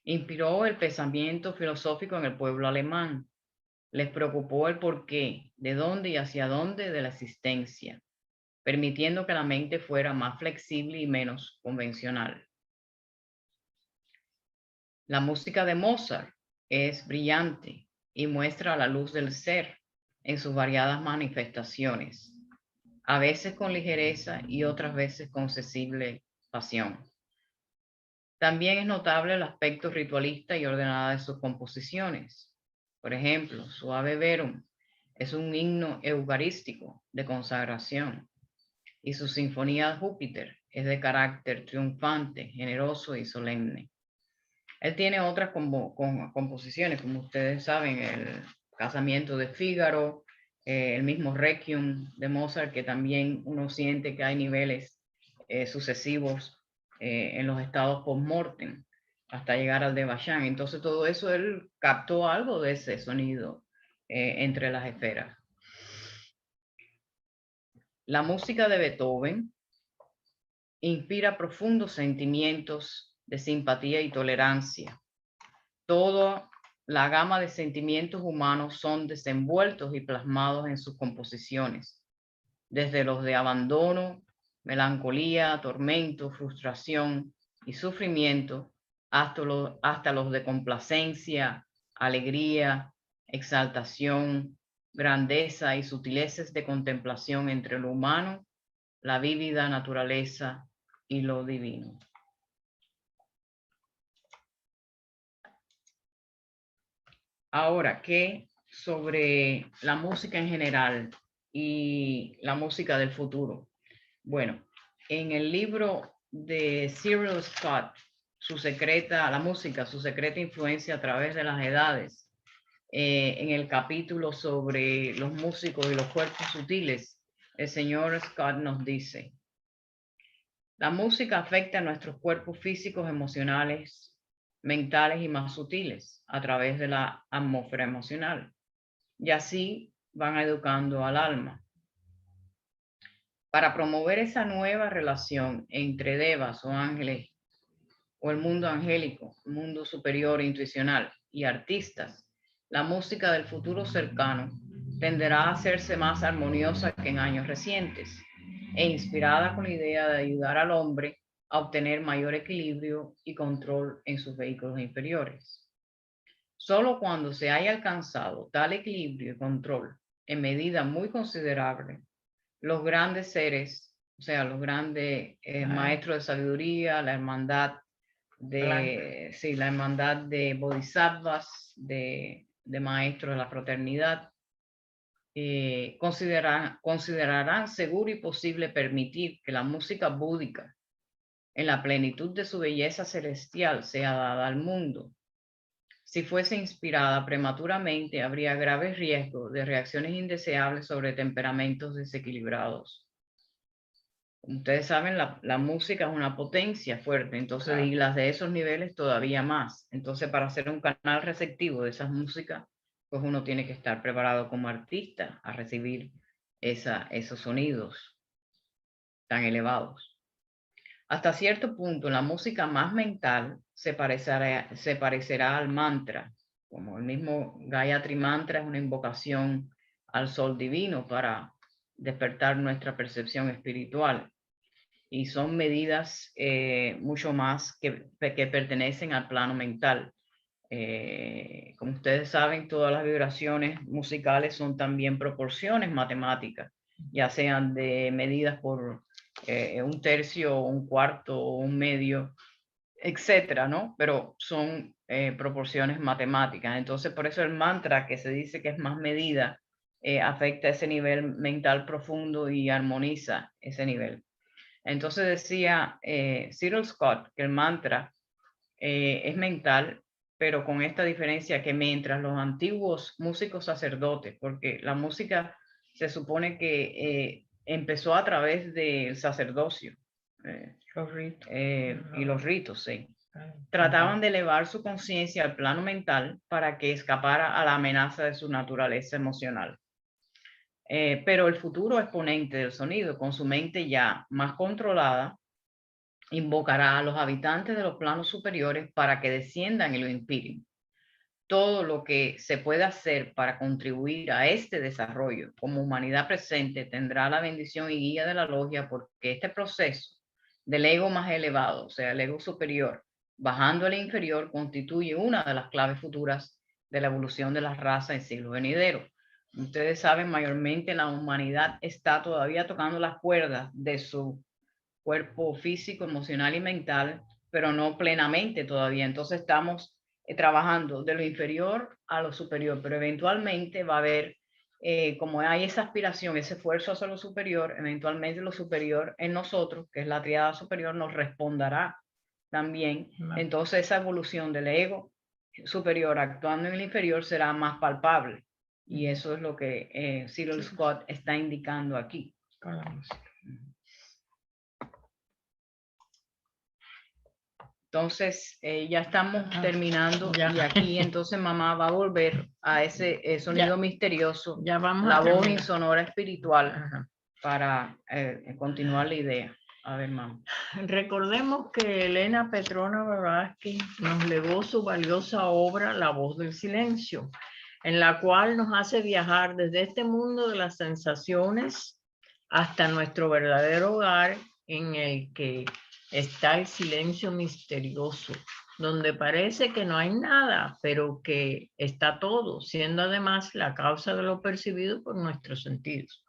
Inspiró el pensamiento filosófico en el pueblo alemán. Les preocupó el porqué, de dónde y hacia dónde de la existencia, permitiendo que la mente fuera más flexible y menos convencional. La música de Mozart es brillante y muestra la luz del ser en sus variadas manifestaciones, a veces con ligereza y otras veces con sensible pasión. También es notable el aspecto ritualista y ordenado de sus composiciones. Por ejemplo, Suave Verum es un himno eucarístico de consagración y su Sinfonía Júpiter es de carácter triunfante, generoso y solemne. Él tiene otras composiciones, como ustedes saben, el Casamiento de Fígaro, el mismo Requiem de Mozart, que también uno siente que hay niveles sucesivos en los estados post-mortem hasta llegar al de Bachan. Entonces todo eso él captó algo de ese sonido entre las esferas. La música de Beethoven inspira profundos sentimientos de simpatía y tolerancia. Toda la gama de sentimientos humanos son desenvueltos y plasmados en sus composiciones, desde los de abandono, melancolía, tormento, frustración y sufrimiento, hasta los de complacencia, alegría, exaltación, grandeza y sutileces de contemplación entre lo humano, la vívida naturaleza y lo divino. Ahora, ¿qué sobre la música en general y la música del futuro? Bueno, en el libro de Cyril Scott, la música, su secreta influencia a través de las edades, en el capítulo sobre los músicos y los cuerpos sutiles, el señor Scott nos dice: la música afecta a nuestros cuerpos físicos, emocionales, mentales y más sutiles a través de la atmósfera emocional, y así van educando al alma. Para promover esa nueva relación entre devas o ángeles o el mundo angélico, mundo superior e intuicional y artistas, la música del futuro cercano tenderá a hacerse más armoniosa que en años recientes e inspirada con la idea de ayudar al hombre a obtener mayor equilibrio y control en sus vehículos inferiores. Solo cuando se haya alcanzado tal equilibrio y control en medida muy considerable, los grandes seres, o sea, los grandes maestros de sabiduría, la hermandad de bodhisattvas, de maestros de la fraternidad, considerarán seguro y posible permitir que la música búdica, en la plenitud de su belleza celestial, sea dada al mundo. Si fuese inspirada prematuramente, habría graves riesgos de reacciones indeseables sobre temperamentos desequilibrados. Como ustedes saben, la música es una potencia fuerte, entonces, claro, y las de esos niveles todavía más. Entonces, para hacer un canal receptivo de esas músicas, pues uno tiene que estar preparado como artista a recibir esos sonidos tan elevados. Hasta cierto punto, la música más mental se parecerá al mantra, como el mismo Gayatri Mantra es una invocación al sol divino para despertar nuestra percepción espiritual. Y son medidas mucho más que pertenecen al plano mental. Como ustedes saben, todas las vibraciones musicales son también proporciones matemáticas, ya sean de medidas por un tercio, un cuarto, un medio, etcétera, ¿no? Pero son proporciones matemáticas. Entonces, por eso el mantra, que se dice que es más medida, afecta ese nivel mental profundo y armoniza ese nivel. Entonces decía Cyril Scott que el mantra es mental, pero con esta diferencia que mientras los antiguos músicos sacerdotes, porque la música se supone que empezó a través del sacerdocio y los ritos, sí, trataban de elevar su conciencia al plano mental para que escapara a la amenaza de su naturaleza emocional. Pero el futuro exponente del sonido, con su mente ya más controlada, invocará a los habitantes de los planos superiores para que desciendan y lo inspiren. Todo lo que se pueda hacer para contribuir a este desarrollo como humanidad presente tendrá la bendición y guía de la logia, porque este proceso del ego más elevado, o sea, el ego superior, bajando al inferior, constituye una de las claves futuras de la evolución de la raza en siglos venideros. Ustedes saben, mayormente la humanidad está todavía tocando las cuerdas de su cuerpo físico, emocional y mental, pero no plenamente todavía. Entonces estamos trabajando de lo inferior a lo superior, pero eventualmente va a haber, como hay esa aspiración, ese esfuerzo hacia lo superior, eventualmente lo superior en nosotros, que es la triada superior, nos responderá también. Entonces esa evolución del ego superior actuando en el inferior será más palpable. Y eso es lo que Cyril Scott está indicando aquí. Con la música. Entonces, ya estamos terminando ya. y aquí entonces mamá va a volver a ese sonido misterioso, Ya vamos la a voz terminar. insonora espiritual, Ajá. para continuar la idea. A ver, mamá. Recordemos que Elena Petrona Blavatsky nos legó su valiosa obra La voz del silencio, en la cual nos hace viajar desde este mundo de las sensaciones hasta nuestro verdadero hogar, en el que está el silencio misterioso, donde parece que no hay nada, pero que está todo, siendo además la causa de lo percibido por nuestros sentidos.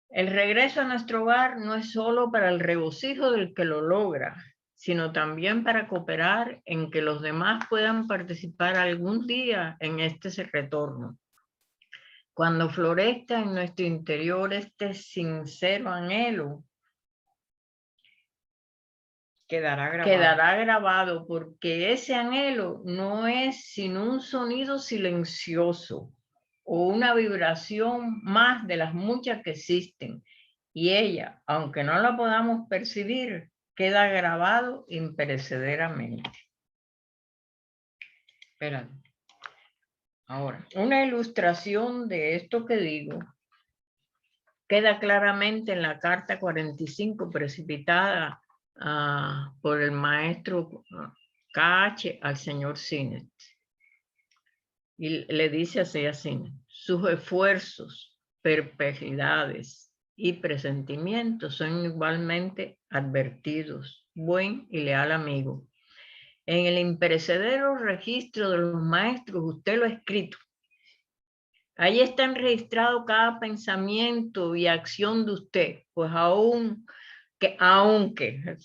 El regreso a nuestro hogar no es solo para el regocijo del que lo logra, sino también para cooperar en que los demás puedan participar algún día en este retorno. Cuando florezca en nuestro interior este sincero anhelo, quedará grabado, porque ese anhelo no es sino un sonido silencioso o una vibración más de las muchas que existen, y ella, aunque no la podamos percibir, queda grabado imperecederamente. Espérate. Ahora, una ilustración de esto que digo queda claramente en la carta 45 precipitada por el maestro KH al señor Sinet. Y le dice así a Sinet: sus esfuerzos, perplejidades y presentimientos son igualmente advertidos, buen y leal amigo. En el imperecedero registro de los maestros usted lo ha escrito. Ahí están registrados cada pensamiento y acción de usted, pues aunque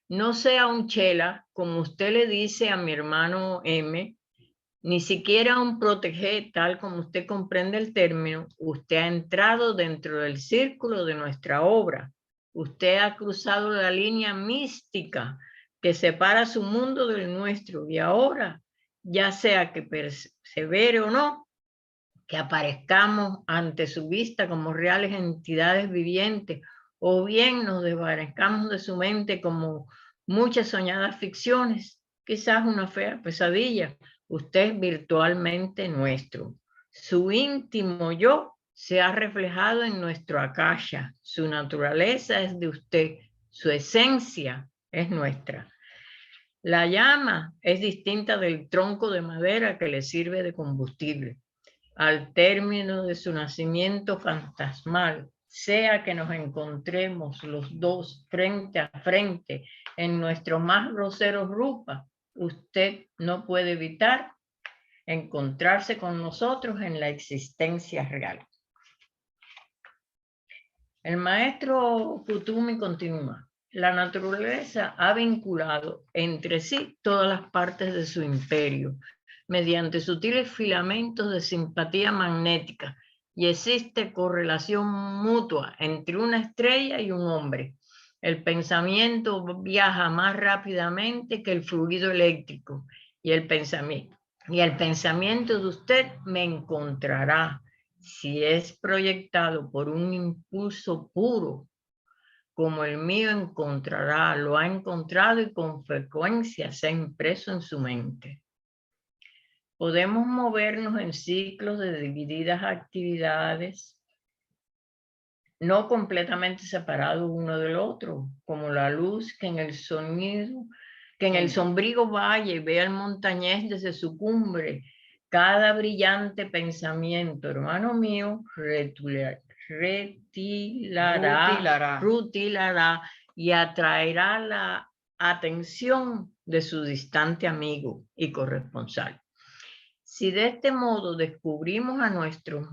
no sea un chela, como usted le dice a mi hermano M, ni siquiera un protegé, tal como usted comprende el término, usted ha entrado dentro del círculo de nuestra obra. Usted ha cruzado la línea mística que separa su mundo del nuestro, y ahora, ya sea que persevere o no, que aparezcamos ante su vista como reales entidades vivientes, o bien nos desvanezcamos de su mente como muchas soñadas ficciones, quizás una fea pesadilla, usted es virtualmente nuestro. Su íntimo yo se ha reflejado en nuestro akasha, su naturaleza es de usted, su esencia es nuestra. La llama es distinta del tronco de madera que le sirve de combustible. Al término de su nacimiento fantasmal, sea que nos encontremos los dos frente a frente en nuestro más grosero rupa, usted no puede evitar encontrarse con nosotros en la existencia real. El maestro Kutumi continúa: la naturaleza ha vinculado entre sí todas las partes de su imperio mediante sutiles filamentos de simpatía magnética, y existe correlación mutua entre una estrella y un hombre. El pensamiento viaja más rápidamente que el fluido eléctrico, y el pensamiento de usted me encontrará, si es proyectado por un impulso puro, como el mío encontrará, lo ha encontrado y con frecuencia se ha impreso en su mente. Podemos movernos en ciclos de divididas actividades, no completamente separados uno del otro, como la luz que en el sonido, que en el sombrío valle ve al montañés desde su cumbre. Cada brillante pensamiento, hermano mío, rutilará y atraerá la atención de su distante amigo y corresponsal. Si de este modo descubrimos a nuestros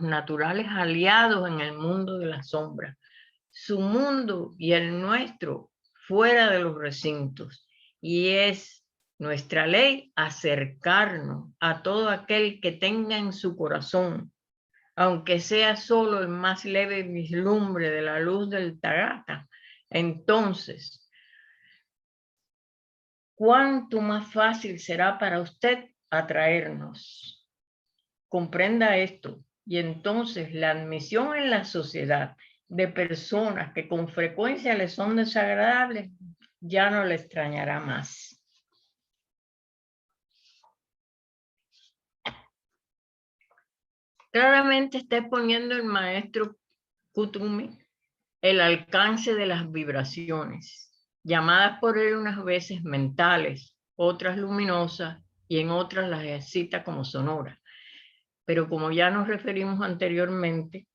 naturales aliados en el mundo de la sombra, su mundo y el nuestro fuera de los recintos, y es nuestra ley acercarnos a todo aquel que tenga en su corazón, aunque sea solo el más leve vislumbre de la luz del Tathagata, entonces cuánto más fácil será para usted atraernos. Comprenda esto y entonces la admisión en la sociedad de personas que con frecuencia les son desagradables ya no le extrañará más. Claramente está exponiendo el maestro Kuthumi el alcance de las vibraciones, llamadas por él unas veces mentales, otras luminosas y en otras las cita como sonoras. Pero como ya nos referimos anteriormente,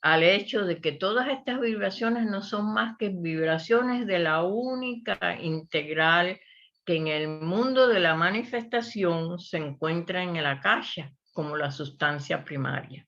al hecho de que todas estas vibraciones no son más que vibraciones de la única integral que en el mundo de la manifestación se encuentra en el akasha como la sustancia primaria.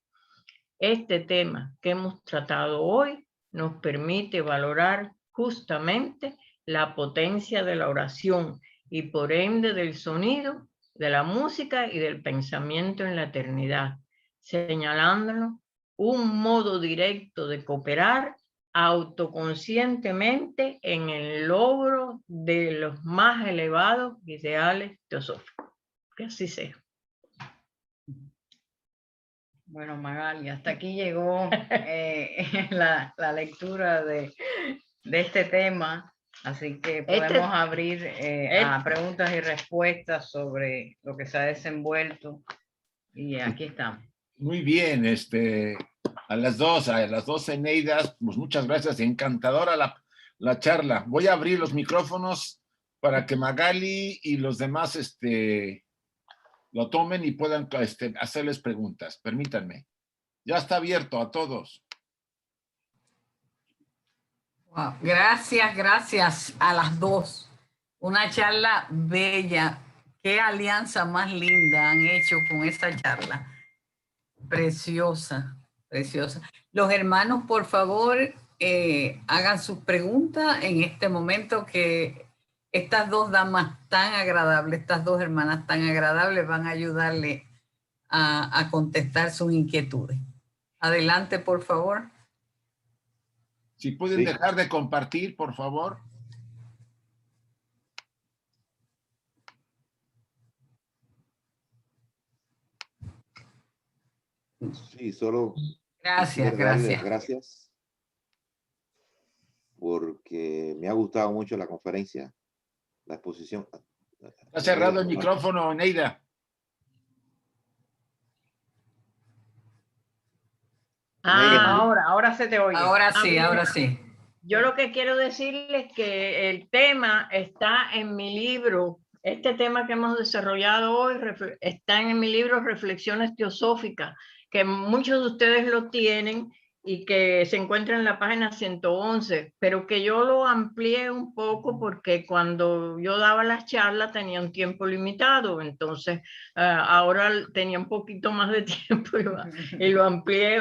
Este tema que hemos tratado hoy nos permite valorar justamente la potencia de la oración y por ende del sonido, de la música y del pensamiento en la eternidad, señalándonos un modo directo de cooperar autoconscientemente en el logro de los más elevados ideales teosóficos. Que así sea. Bueno, Magali, hasta aquí llegó la lectura de este tema, así que podemos abrir a preguntas y respuestas sobre lo que se ha desenvuelto, y aquí estamos. Muy bien, a las dos Eneidas, pues muchas gracias, encantadora la charla. Voy a abrir los micrófonos para que Magali y los demás lo tomen y puedan hacerles preguntas. Permítanme. Ya está abierto a todos. Wow. Gracias a las dos. Una charla bella. Qué alianza más linda han hecho con esta charla. Preciosa, preciosa. Los hermanos, por favor, hagan sus preguntas en este momento, que estas dos damas tan agradables, estas dos hermanas tan agradables van a ayudarle a contestar sus inquietudes. Adelante, por favor. Si pueden dejar de compartir, por favor. Sí, solo gracias porque me ha gustado mucho la conferencia, la exposición. Está cerrado el micrófono, Neida. Ahora se te oye. Ahora sí. Yo lo que quiero decirles es que el tema está en mi libro. Este tema que hemos desarrollado hoy está en mi libro Reflexiones Teosóficas, que muchos de ustedes lo tienen y que se encuentra en la página 111, pero que yo lo amplié un poco porque cuando yo daba las charlas tenía un tiempo limitado, entonces ahora tenía un poquito más de tiempo y lo amplié